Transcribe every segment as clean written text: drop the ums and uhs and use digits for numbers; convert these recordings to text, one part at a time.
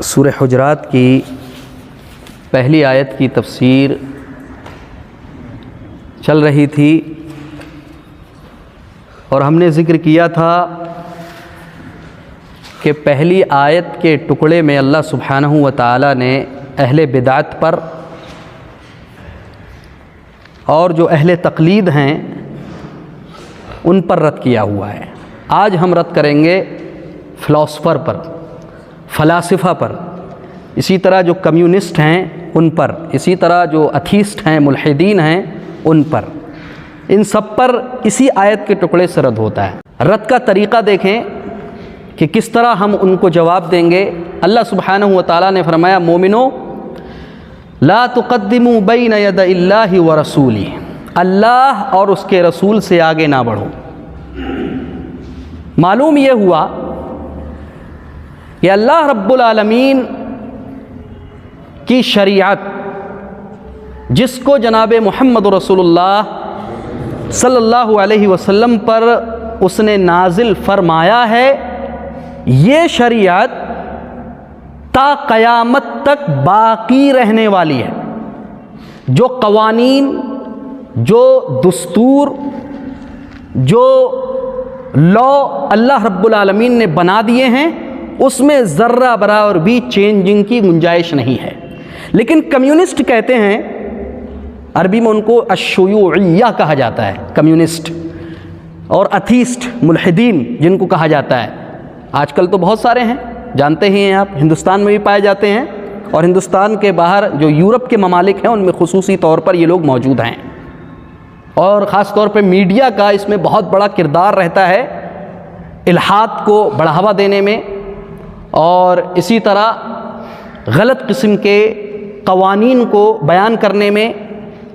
سورہ حجرات کی پہلی آیت کی تفسیر چل رہی تھی اور ہم نے ذکر کیا تھا کہ پہلی آیت کے ٹکڑے میں اللہ سبحانہ و تعالی نے اہل بدعت پر اور جو اہل تقلید ہیں ان پر رد کیا ہوا ہے۔ آج ہم رد کریں گے فلاسفر پر، فلاسفہ پر، اسی طرح جو کمیونسٹ ہیں ان پر، اسی طرح جو اتھیسٹ ہیں، ملحدین ہیں ان پر، ان سب پر اسی آیت کے ٹکڑے سے رد ہوتا ہے۔ رد کا طریقہ دیکھیں کہ کس طرح ہم ان کو جواب دیں گے۔ اللہ سبحانہ و تعالیٰ نے فرمایا مومنو لا تقدموا بین ید اللہ ورسولہ، اللہ اور اس کے رسول سے آگے نہ بڑھو۔ معلوم یہ ہوا کہ اللہ رب العالمین کی شریعت جس کو جناب محمد رسول اللہ صلی اللہ علیہ وسلم پر اس نے نازل فرمایا ہے، یہ شریعت تا قیامت تک باقی رہنے والی ہے۔ جو قوانین، جو دستور، جو لا اللہ رب العالمین نے بنا دیے ہیں اس میں ذرہ برابر بھی چینجنگ کی گنجائش نہیں ہے۔ لیکن کمیونسٹ کہتے ہیں، عربی میں ان کو الشیوعیہ کہا جاتا ہے، کمیونسٹ اور اتھیسٹ، ملحدین جن کو کہا جاتا ہے۔ آج کل تو بہت سارے ہیں، جانتے ہی ہیں آپ، ہندوستان میں بھی پائے جاتے ہیں اور ہندوستان کے باہر جو یورپ کے ممالک ہیں ان میں خصوصی طور پر یہ لوگ موجود ہیں، اور خاص طور پہ میڈیا کا اس میں بہت بڑا کردار رہتا ہے الحاد کو بڑھاوا دینے میں، اور اسی طرح غلط قسم کے قوانین کو بیان کرنے میں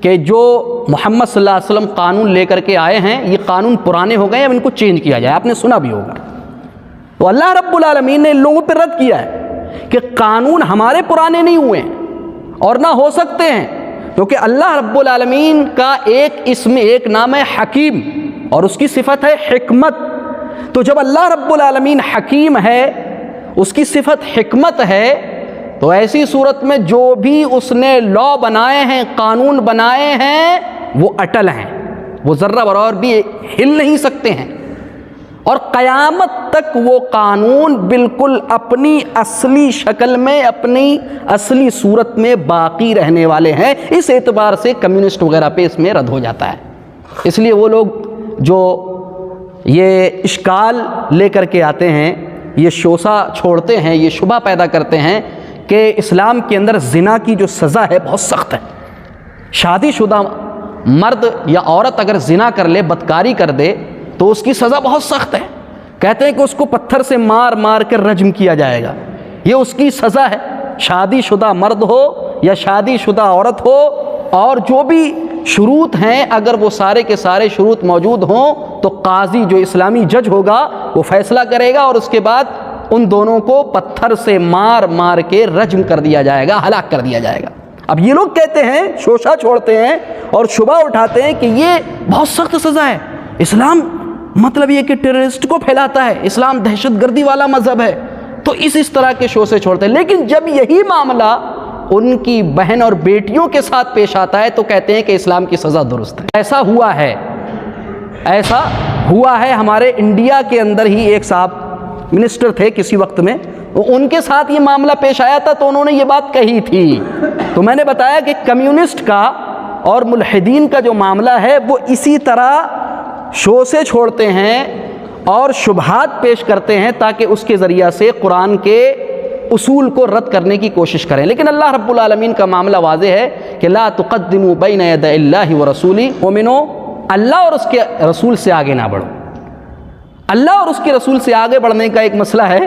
کہ جو محمد صلی اللہ علیہ وسلم قانون لے کر کے آئے ہیں یہ قانون پرانے ہو گئے ہیں، اب ان کو چینج کیا جائے۔ آپ نے سنا بھی ہوگا۔ تو اللہ رب العالمین نے ان لوگوں پہ رد کیا ہے کہ قانون ہمارے پرانے نہیں ہوئے ہیں اور نہ ہو سکتے ہیں، کیونکہ اللہ رب العالمین کا ایک اسم، ایک نام ہے حکیم، اور اس کی صفت ہے حکمت۔ تو جب اللہ رب العالمین حکیم ہے، اس کی صفت حکمت ہے، تو ایسی صورت میں جو بھی اس نے لا بنائے ہیں، قانون بنائے ہیں، وہ اٹل ہیں، وہ ذرہ برابر بھی ہل نہیں سکتے ہیں، اور قیامت تک وہ قانون بالکل اپنی اصلی شکل میں، اپنی اصلی صورت میں باقی رہنے والے ہیں۔ اس اعتبار سے کمیونسٹ وغیرہ پہ اس میں رد ہو جاتا ہے۔ اس لیے وہ لوگ جو یہ اشکال لے کر کے آتے ہیں، یہ شوسہ چھوڑتے ہیں، یہ شبہ پیدا کرتے ہیں کہ اسلام کے اندر زنا کی جو سزا ہے بہت سخت ہے۔ شادی شدہ مرد یا عورت اگر زنا کر لے، بدکاری کر دے، تو اس کی سزا بہت سخت ہے۔ کہتے ہیں کہ اس کو پتھر سے مار مار کر رجم کیا جائے گا، یہ اس کی سزا ہے۔ شادی شدہ مرد ہو یا شادی شدہ عورت ہو، اور جو بھی شروط ہیں اگر وہ سارے کے سارے شروط موجود ہوں تو قاضی جو اسلامی جج ہوگا وہ فیصلہ کرے گا، اور اس کے بعد ان دونوں کو پتھر سے مار مار کے رجم کر دیا جائے گا، ہلاک کر دیا جائے گا۔ اب یہ لوگ کہتے ہیں، شوشہ چھوڑتے ہیں اور شبہ اٹھاتے ہیں کہ یہ بہت سخت سزا ہے، اسلام مطلب یہ کہ ٹیررسٹ کو پھیلاتا ہے، اسلام دہشت گردی والا مذہب ہے، تو اس طرح کے شوشے چھوڑتے ہیں۔ لیکن جب یہی معاملہ ان کی بہن اور بیٹیوں کے ساتھ پیش آتا ہے تو کہتے ہیں کہ اسلام کی سزا درست ہے۔ ایسا ہوا ہے ہمارے انڈیا کے اندر ہی ایک صاحب منسٹر تھے کسی وقت میں، ان کے ساتھ یہ معاملہ پیش آیا تھا تو انہوں نے یہ بات کہی تھی۔ تو میں نے بتایا کہ کمیونسٹ کا اور ملحدین کا جو معاملہ ہے وہ اسی طرح شوسے چھوڑتے ہیں اور شبہات پیش کرتے ہیں تاکہ اس کے ذریعہ سے قرآن کے اصول کو رد کرنے کی کوشش کریں۔ لیکن اللہ رب العالمین کا معاملہ واضح ہے کہ لا تقدموا بین یدی اللہ ورسولہ، مومنو اللہ اور اس کے رسول سے آگے نہ بڑھو۔ اللہ اور اس کے رسول سے آگے بڑھنے کا ایک مسئلہ ہے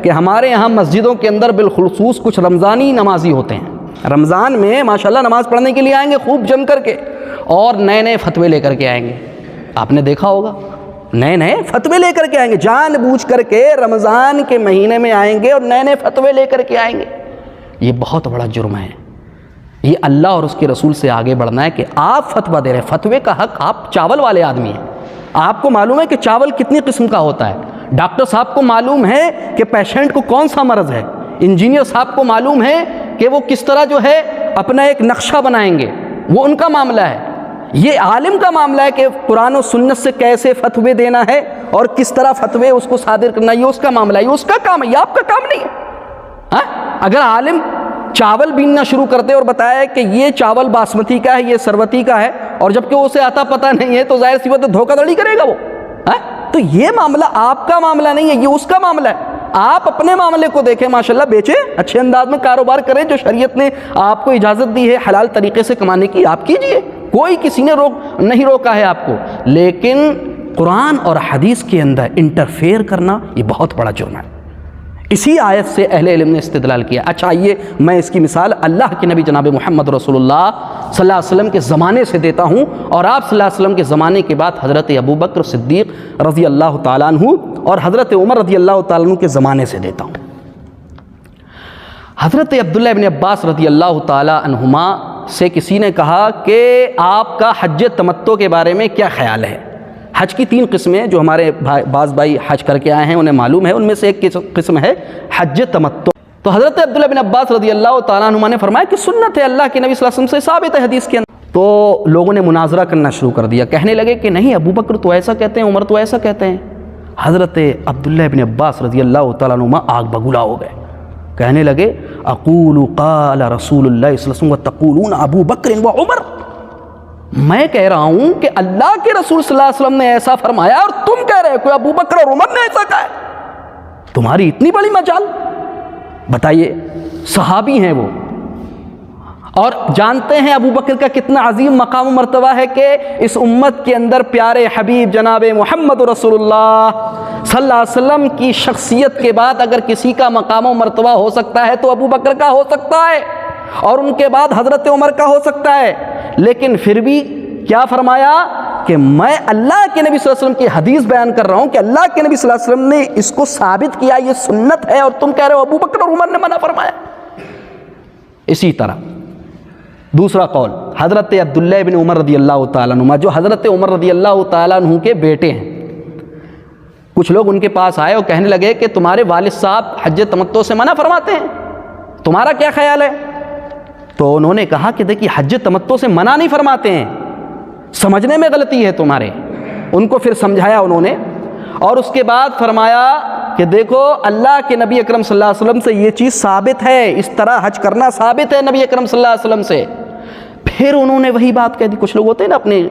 کہ ہمارے یہاں مسجدوں کے اندر بالخصوص کچھ رمضانی نمازی ہوتے ہیں، رمضان میں ماشاءاللہ نماز پڑھنے کے لیے آئیں گے خوب جم کر کے، اور نئے نئے فتوے لے کر کے آئیں گے۔ آپ نے دیکھا ہوگا نئے نئے فتوے لے کر کے آئیں گے، جان بوجھ کر کے رمضان کے مہینے میں آئیں گے اور نئے نئے فتوے لے کر کے آئیں گے۔ یہ بہت بڑا جرم ہے۔ یہ اللہ اور اس کے رسول سے آگے بڑھنا ہے کہ آپ فتویٰ دے رہے ہیں، فتوے کا حق، آپ چاول والے آدمی ہیں، آپ کو معلوم ہے کہ چاول کتنی قسم کا ہوتا ہے، ڈاکٹر صاحب کو معلوم ہے کہ پیشنٹ کو کون سا مرض ہے، انجینئر صاحب کو معلوم ہے کہ وہ کس طرح جو ہے اپنا ایک نقشہ بنائیں گے، وہ ان کا معاملہ ہے۔ یہ عالم کا معاملہ ہے کہ قرآن و سنت سے کیسے فتوے دینا ہے اور کس طرح فتوے اس کو صادر کرنا، یہ اس کا معاملہ ہے، یہ اس کا کام ہے، یہ آپ کا کام نہیں ہے۔ اگر عالم چاول بیننا شروع کرتے اور بتایا کہ یہ چاول باسمتی کا ہے، یہ سروتی کا ہے، اور جبکہ اسے آتا پتہ نہیں ہے، تو ظاہر سی بات ہے دھوکہ دھڑی کرے گا وہ۔ تو یہ معاملہ آپ کا معاملہ نہیں ہے، یہ اس کا معاملہ ہے۔ آپ اپنے معاملے کو دیکھیں، ماشاءاللہ بیچیں، اچھے انداز میں کاروبار کریں، جو شریعت نے آپ کو اجازت دی ہے حلال طریقے سے کمانے کی، آپ کیجئے، کوئی کسی نے نہیں روکا ہے آپ کو۔ لیکن قرآن اور حدیث کے اندر انٹرفیئر کرنا یہ بہت بڑا جرم ہے۔ اسی آیت سے اہل علم نے استدلال کیا۔ اچھا آئیے میں اس کی مثال اللہ کے نبی جناب محمد رسول اللہ صلی اللہ علیہ وسلم کے زمانے سے دیتا ہوں، اور آپ صلی اللہ علیہ وسلم کے زمانے کے بعد حضرت ابوبکر صدیق رضی اللہ تعالیٰ عنہ اور حضرت عمر رضی اللہ تعالیٰ عنہ کے زمانے سے دیتا ہوں۔ حضرت عبداللہ ابن عباس رضی اللہ تعالیٰ عنہما سے کسی نے کہا کہ آپ کا حج تمتع کے بارے میں کیا خیال ہے؟ حج کی 3 قسمیں، جو ہمارے بعض بھائی حج کر کے آئے ہیں انہیں معلوم ہے، ان میں سے ایک قسم ہے حج تمتع۔ تو حضرت عبداللہ بن عباس رضی اللہ تعالیٰ عنہ نے فرمایا کہ سنت ہے، اللہ کے نبی صلی اللہ علیہ وسلم سے ثابت ہے حدیث کے اندر۔ تو لوگوں نے مناظرہ کرنا شروع کر دیا، کہنے لگے کہ نہیں، ابو بکر تو ایسا کہتے ہیں، عمر تو ایسا کہتے ہیں۔ حضرت عبداللہ بن عباس رضی اللہ تعالیٰ عنہ آگ بگولا ہو گئے، کہنے لگے اقول قال رسول اللہ صلی اللہ علیہ وسلم وتقولون ابو بکر و عمر، میں کہہ رہا ہوں کہ اللہ کے رسول صلی اللہ علیہ وسلم نے ایسا فرمایا اور تم کہہ رہے ہو کہ ابو بکر اور عمر نے ایسا کہا ہے، تمہاری اتنی بڑی مجال۔ بتائیے، صحابی ہیں وہ، اور جانتے ہیں ابو بکر کا کتنا عظیم مقام و مرتبہ ہے کہ اس امت کے اندر پیارے حبیب جناب محمد رسول اللہ صلی اللہ علیہ وسلم کی شخصیت کے بعد اگر کسی کا مقام و مرتبہ ہو سکتا ہے تو ابو بکر کا ہو سکتا ہے، اور ان کے بعد حضرت عمر کا ہو سکتا ہے۔ لیکن پھر بھی کیا فرمایا کہ میں اللہ کے نبی صلی اللہ علیہ وسلم کی حدیث بیان کر رہا ہوں کہ اللہ کے نبی صلی اللہ علیہ وسلم نے اس کو ثابت کیا، یہ سنت ہے، اور تم کہہ رہے ہو ابو بکر اور عمر نے منع فرمایا۔ اسی طرح دوسرا قول حضرت عبداللہ بن عمر رضی اللہ تعالیٰ عنہ، جو حضرت عمر رضی اللہ تعالیٰ عنہ کے بیٹے ہیں۔ کچھ لوگ ان کے پاس آئے اور کہنے لگے کہ تمہارے والد صاحب حج تمتع سے منع فرماتے ہیں، تمہارا کیا خیال ہے؟ تو انہوں نے کہا کہ دیکھیے حج تمتع سے منع نہیں فرماتے ہیں، سمجھنے میں غلطی ہے تمہارے۔ ان کو پھر سمجھایا انہوں نے، اور اس کے بعد فرمایا کہ دیکھو اللہ کے نبی اکرم صلی اللہ علیہ وسلم سے یہ چیز ثابت ہے، اس طرح حج کرنا ثابت ہے نبی اکرم صلی اللہ علیہ وسلم سے۔ پھر انہوں نے وہی بات کہہ دی۔ کچھ لوگ ہوتے ہیں نا اپنے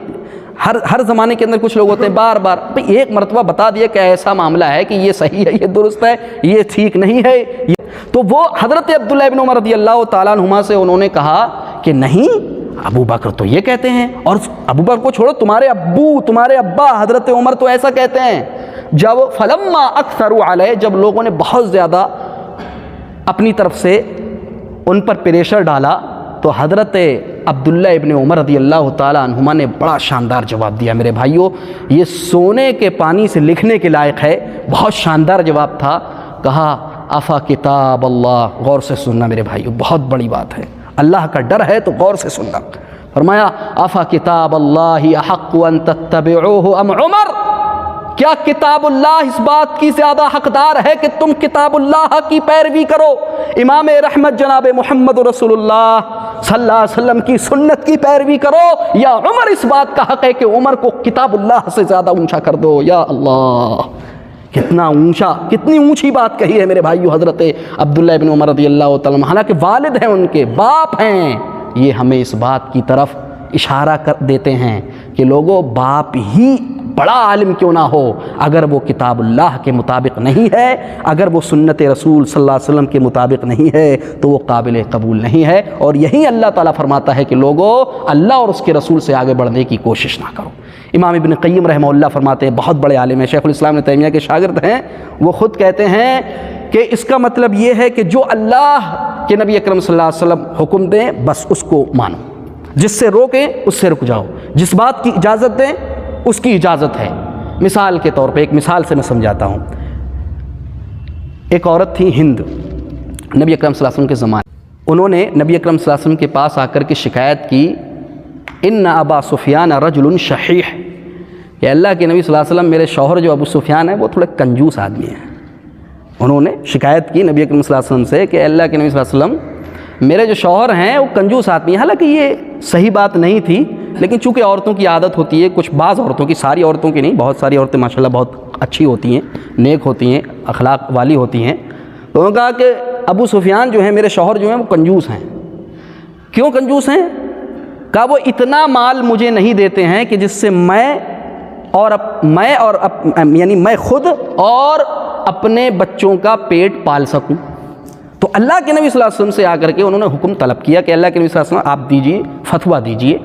ہر زمانے کے اندر، کچھ لوگ ہوتے ہیں بار بار ایک مرتبہ بتا دیا کہ ایسا معاملہ ہے کہ یہ صحیح ہے، یہ درست ہے، یہ ٹھیک نہیں ہے۔ تو وہ حضرت عبداللہ بن عمر رضی اللہ تعالیٰ عنہما سے انہوں نے کہا کہ نہیں، ابو بکر تو یہ کہتے ہیں، اور ابو بکر کو چھوڑو، تمہارے ابو تمہارے ابا حضرت عمر تو ایسا کہتے ہیں۔ جب فلما اکثروا علیہ، جب لوگوں نے بہت زیادہ اپنی طرف سے ان پر پریشر ڈالا، تو حضرت عبداللہ ابن عمر رضی اللہ تعالیٰ عنہما نے بڑا شاندار جواب دیا۔ میرے بھائیوں، یہ سونے کے پانی سے لکھنے کے لائق ہے، بہت شاندار جواب تھا۔ کہا افا کتاب اللہ، غور سے سننا میرے بھائیوں، بہت بڑی بات ہے، اللہ کا ڈر ہے تو غور سے سننا۔ فرمایا افا کتاب اللہ احق ان تتبعوہ ام عمر، کیا کتاب اللہ اس بات کی زیادہ حقدار ہے کہ تم کتاب اللہ کی پیروی کرو، امام رحمت جناب محمد رسول اللہ صلی اللہ علیہ وسلم کی سنت کی پیروی کرو، یا عمر اس بات کا حق ہے کہ عمر کو کتاب اللہ سے زیادہ اونچا کر دو؟ یا اللہ، کتنا اونچا، کتنی اونچی بات کہی ہے میرے بھائیو حضرت عبداللہ بن عمر رضی اللہ تعالیٰ عنہ، حالانکہ والد ہیں ان کے، باپ ہیں۔ یہ ہمیں اس بات کی طرف اشارہ کر دیتے ہیں کہ لوگوں، باپ ہی بڑا عالم کیوں نہ ہو، اگر وہ کتاب اللہ کے مطابق نہیں ہے، اگر وہ سنت رسول صلی اللہ علیہ وسلم کے مطابق نہیں ہے، تو وہ قابل قبول نہیں ہے۔ اور یہی اللہ تعالیٰ فرماتا ہے کہ لوگوں، اللہ اور اس کے رسول سے آگے بڑھنے کی کوشش نہ کرو۔ امام ابن قیم رحمہ اللہ فرماتے ہیں، بہت بڑے عالم ہیں، شیخ الاسلام ابن تیمیہ کے شاگرد ہیں، وہ خود کہتے ہیں کہ اس کا مطلب یہ ہے کہ جو اللہ کے نبی اکرم صلی اللہ علیہ وسلم حکم دیں بس اس کو مانو، جس سے روکیں اس سے رک جاؤ، جس بات کی اجازت دیں اس کی اجازت ہے۔ مثال کے طور پہ ایک مثال سے میں سمجھاتا ہوں۔ ایک عورت تھی ہند، نبی اکرم صلی اللہ علیہ وسلم کے زمانے، انہوں نے نبی اکرم صلی اللہ علیہ وسلم کے پاس آ کر کے شکایت کی، ان ابا سفیان رجل شحیح، کہ اللہ کے نبی صلی اللہ علیہ وسلم، میرے شوہر جو ابو سفیان ہے وہ تھوڑے کنجوس آدمی ہیں، انہوں نے شکایت کی نبی اکرم صلی اللہ علیہ وسلم سے کہ اللہ کے نبی صلی اللہ علیہ وسلم میرے جو شوہر ہیں وہ کنجوس آدمی ہیں. حالانکہ یہ صحیح بات نہیں تھی، لیکن چونکہ عورتوں کی عادت ہوتی ہے، کچھ بعض عورتوں کی، ساری عورتوں کی نہیں، بہت ساری عورتیں ماشاءاللہ بہت اچھی ہوتی ہیں، نیک ہوتی ہیں، اخلاق والی ہوتی ہیں. تو انہوں نے کہا کہ ابو سفیان جو ہیں میرے شوہر جو ہیں وہ کنجوس ہیں. کیوں کنجوس ہیں؟ کہا وہ اتنا مال مجھے نہیں دیتے ہیں کہ جس سے میں خود اور اپنے بچوں کا پیٹ پال سکوں. تو اللہ کے نبی صلی اللہ علیہ وسلم سے آ کر کے انہوں نے حکم طلب کیا کہ اللہ کے نبی صلی اللہ علیہ وسلم آپ دیجیے، فتویٰ دیجیے،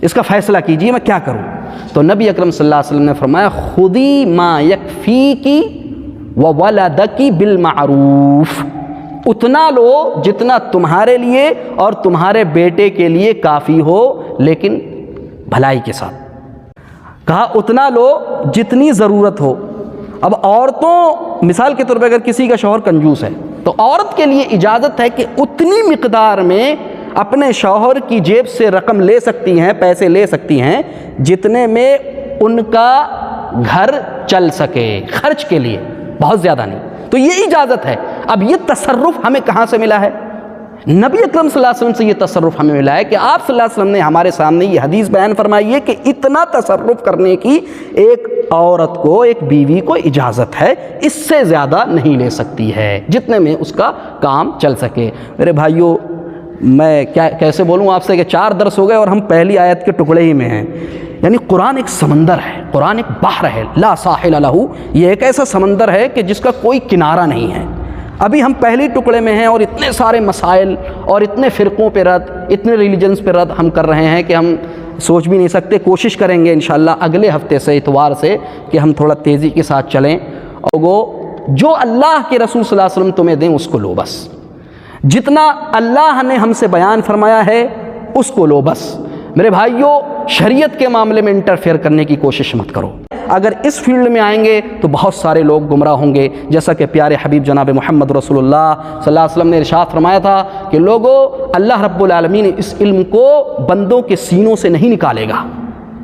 اس کا فیصلہ کیجیے، میں کیا کروں. تو نبی اکرم صلی اللہ علیہ وسلم نے فرمایا خودی ما یکفیکی وولدکی بالمعروف، اتنا لو جتنا تمہارے لیے اور تمہارے بیٹے کے لیے کافی ہو، لیکن بھلائی کے ساتھ. کہا اتنا لو جتنی ضرورت ہو. اب عورتوں، مثال کے طور پہ اگر کسی کا شوہر کنجوس ہے تو عورت کے لیے اجازت ہے کہ اتنی مقدار میں اپنے شوہر کی جیب سے رقم لے سکتی ہیں، پیسے لے سکتی ہیں جتنے میں ان کا گھر چل سکے، خرچ کے لیے، بہت زیادہ نہیں. تو یہ اجازت ہے. اب یہ تصرف ہمیں کہاں سے ملا ہے؟ نبی اکرم صلی اللہ علیہ وسلم سے یہ تصرف ہمیں ملا ہے کہ آپ صلی اللہ علیہ وسلم نے ہمارے سامنے یہ حدیث بیان فرمائی ہے کہ اتنا تصرف کرنے کی ایک عورت کو، ایک بیوی کو اجازت ہے، اس سے زیادہ نہیں لے سکتی ہے، جتنے میں اس کا کام چل سکے. میرے بھائیوں، میں کیسے بولوں آپ سے کہ 4 درس ہو گئے اور ہم پہلی آیت کے ٹکڑے ہی میں ہیں. یعنی قرآن ایک سمندر ہے، قرآن ایک بحر ہے، لا ساحل لہ، یہ ایک ایسا سمندر ہے کہ جس کا کوئی کنارہ نہیں ہے. ابھی ہم پہلی ٹکڑے میں ہیں اور اتنے سارے مسائل اور اتنے فرقوں پہ رد، اتنے ریلیجنز پہ رد ہم کر رہے ہیں کہ ہم سوچ بھی نہیں سکتے. کوشش کریں گے انشاءاللہ اگلے ہفتے سے، اتوار سے، کہ ہم تھوڑا تیزی کے ساتھ چلیں، اور وہ جو اللہ کے رسول صلی اللہ علیہ وسلم تمہیں دیں اس کو لو بس. جتنا اللہ نے ہم سے بیان فرمایا ہے اس کو لو بس. میرے بھائیوں، شریعت کے معاملے میں انٹرفیئر کرنے کی کوشش مت کرو. اگر اس فیلڈ میں آئیں گے تو بہت سارے لوگ گمراہ ہوں گے. جیسا کہ پیارے حبیب جناب محمد رسول اللہ صلی اللہ علیہ وسلم نے ارشاد فرمایا تھا کہ لوگوں، اللہ رب العالمین اس علم کو بندوں کے سینوں سے نہیں نکالے گا.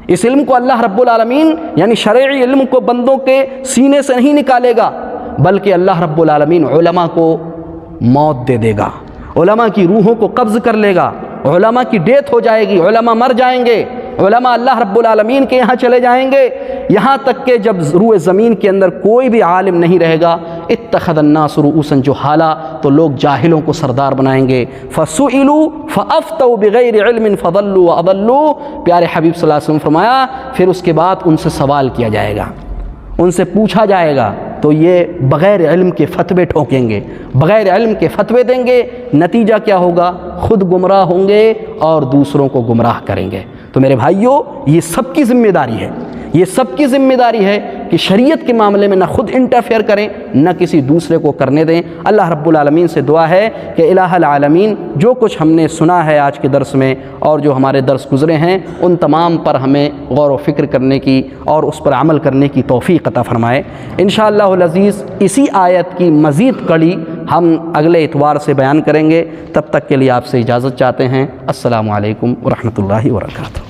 اس علم کو اللہ رب العالمین یعنی شرعی علم کو بندوں کے سینے سے نہیں نکالے گا، بلکہ اللہ رب العالمین علماء کو موت دے دے گا، علماء کی روحوں کو قبض کر لے گا، علماء کی ڈیتھ ہو جائے گی، علماء مر جائیں گے، علماء اللہ رب العالمین کے یہاں چلے جائیں گے، یہاں تک کہ جب روئے زمین کے اندر کوئی بھی عالم نہیں رہے گا. اتخذ الناس رؤوسا جہالا، تو لوگ جاہلوں کو سردار بنائیں گے. فسئلوا فافتوا بغیر علم فضلوا واضلوا، پیارے حبیب صلی اللہ علیہ وسلم فرمایا پھر اس کے بعد ان سے سوال کیا جائے گا، ان سے پوچھا جائے گا، تو یہ بغیر علم کے فتوے ٹھوکیں گے، بغیر علم کے فتوے دیں گے. نتیجہ کیا ہوگا؟ خود گمراہ ہوں گے اور دوسروں کو گمراہ کریں گے. تو میرے بھائیوں، یہ سب کی ذمہ داری ہے، یہ سب کی ذمہ داری ہے کہ شریعت کے معاملے میں نہ خود انٹرفیئر کریں، نہ کسی دوسرے کو کرنے دیں. اللہ رب العالمین سے دعا ہے کہ الہ العالمین جو کچھ ہم نے سنا ہے آج کے درس میں اور جو ہمارے درس گزرے ہیں، ان تمام پر ہمیں غور و فکر کرنے کی اور اس پر عمل کرنے کی توفیق عطا فرمائے. انشاءاللہ العزیز اسی آیت کی مزید کڑی ہم اگلے اتوار سے بیان کریں گے. تب تک کے لیے آپ سے اجازت چاہتے ہیں. السلام علیکم ورحمۃ اللہ وبرکاتہ.